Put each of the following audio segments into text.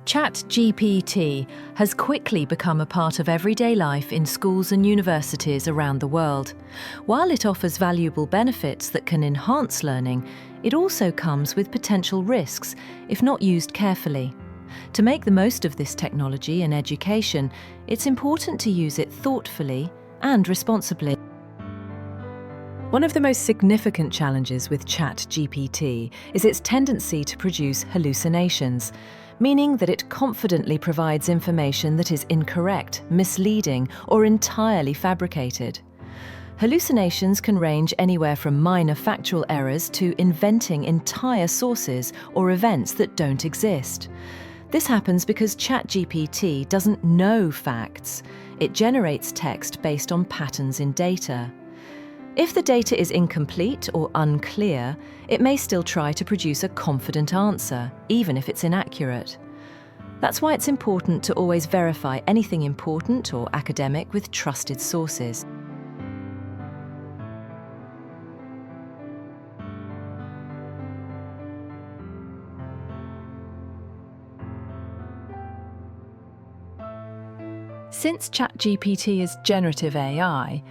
ChatGPT has quickly become a part of everyday life in schools and universities around the world. While it offers valuable benefits that can enhance learning, it also comes with potential risks if not used carefully. To make the most of this technology in education, it's important to use it thoughtfully and responsibly. One of the most significant challenges with ChatGPT is its tendency to produce hallucinations, meaning that it confidently provides information that is incorrect, misleading, or entirely fabricated. Hallucinations can range anywhere from minor factual errors to inventing entire sources or events that don't exist. This happens because ChatGPT doesn't know facts. It generates text based on patterns in data. If the data is incomplete or unclear, it may still try to produce a confident answer, even if it's inaccurate. That's why it's important to always verify anything important or academic with trusted sources. Since ChatGPT is generative AI,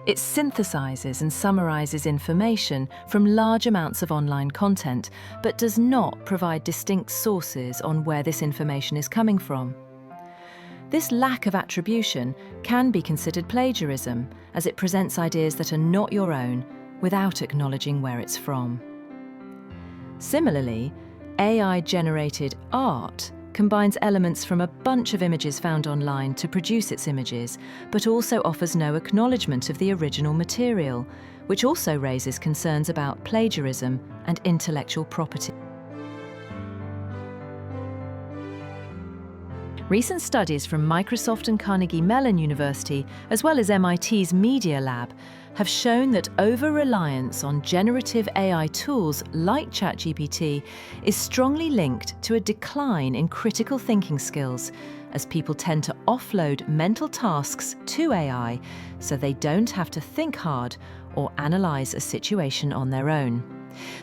it synthesizes and summarizes information from large amounts of online content, but does not provide distinct sources on where this information is coming from. This lack of attribution can be considered plagiarism, as it presents ideas that are not your own without acknowledging where it's from. Similarly, AI-generated art combines elements from a bunch of images found online to produce its images, but also offers no acknowledgement of the original material, which also raises concerns about plagiarism and intellectual property. Recent studies from Microsoft and Carnegie Mellon University, as well as MIT's Media Lab, have shown that over-reliance on generative AI tools like ChatGPT is strongly linked to a decline in critical thinking skills, as people tend to offload mental tasks to AI so they don't have to think hard or analyze a situation on their own.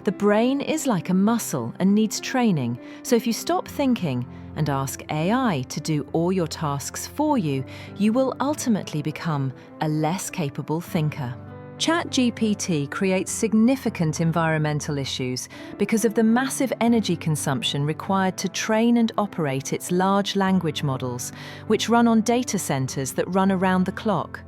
The brain is like a muscle and needs training, so if you stop thinking and ask AI to do all your tasks for you, you will ultimately become a less capable thinker. ChatGPT creates significant environmental issues because of the massive energy consumption required to train and operate its large language models, which run on data centers that run around the clock.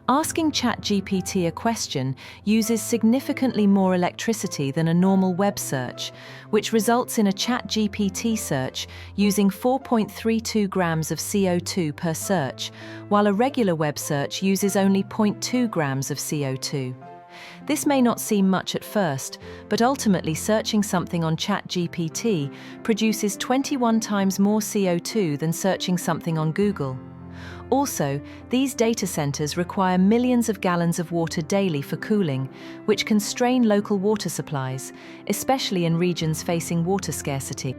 Asking ChatGPT a question uses significantly more electricity than a normal web search, which results in a ChatGPT search using 4.32 grams of CO2 per search, while a regular web search uses only 0.2 grams of CO2. This may not seem much at first, but ultimately searching something on ChatGPT produces 21 times more CO2 than searching something on Google. Also, these data centers require millions of gallons of water daily for cooling, which can strain local water supplies, especially in regions facing water scarcity.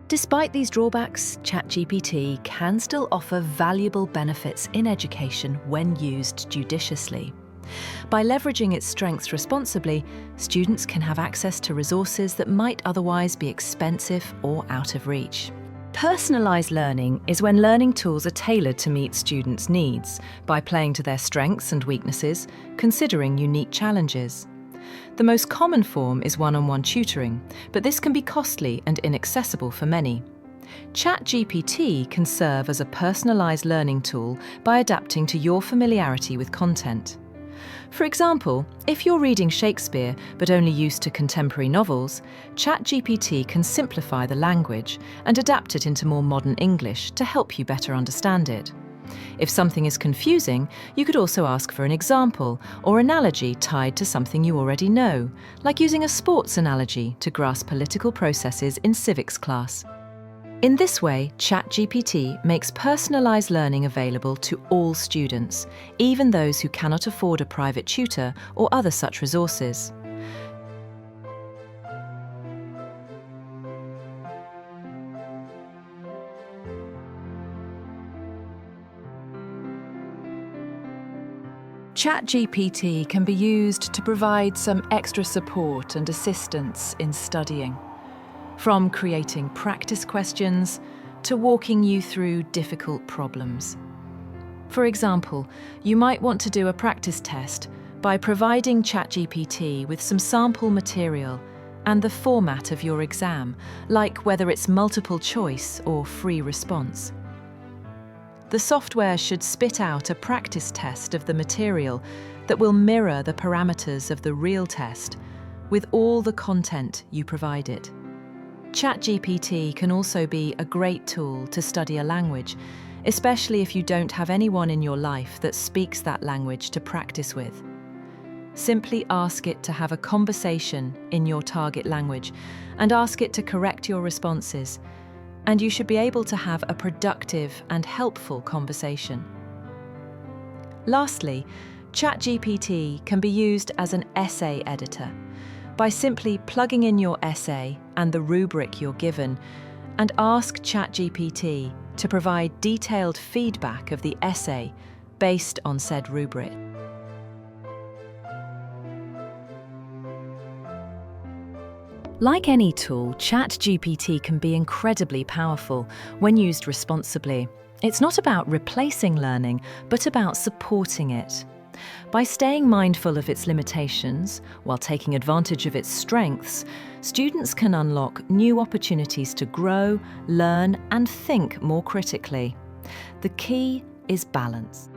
Despite these drawbacks, ChatGPT can still offer valuable benefits in education when used judiciously. By leveraging its strengths responsibly, students can have access to resources that might otherwise be expensive or out of reach. Personalised learning is when learning tools are tailored to meet students' needs by playing to their strengths and weaknesses, considering unique challenges. The most common form is one-on-one tutoring, but this can be costly and inaccessible for many. ChatGPT can serve as a personalised learning tool by adapting to your familiarity with content. For example, if you're reading Shakespeare but only used to contemporary novels, ChatGPT can simplify the language and adapt it into more modern English to help you better understand it. If something is confusing, you could also ask for an example or analogy tied to something you already know, like using a sports analogy to grasp political processes in civics class. In this way, ChatGPT makes personalised learning available to all students, even those who cannot afford a private tutor or other such resources. ChatGPT can be used to provide some extra support and assistance in studying. from creating practice questions to walking you through difficult problems. For example, you might want to do a practice test by providing ChatGPT with some sample material and the format of your exam, like whether it's multiple choice or free response. The software should spit out a practice test of the material that will mirror the parameters of the real test with all the content you provide it. ChatGPT can also be a great tool to study a language, especially if you don't have anyone in your life that speaks that language to practice with. Simply ask it to have a conversation in your target language and ask it to correct your responses, and you should be able to have a productive and helpful conversation. Lastly, ChatGPT can be used as an essay editor by simply plugging in your essay and the rubric you're given, and ask ChatGPT to provide detailed feedback of the essay based on said rubric. Like any tool, ChatGPT can be incredibly powerful when used responsibly. It's not about replacing learning, but about supporting it. By staying mindful of its limitations while taking advantage of its strengths, students can unlock new opportunities to grow, learn, and think more critically. The key is balance.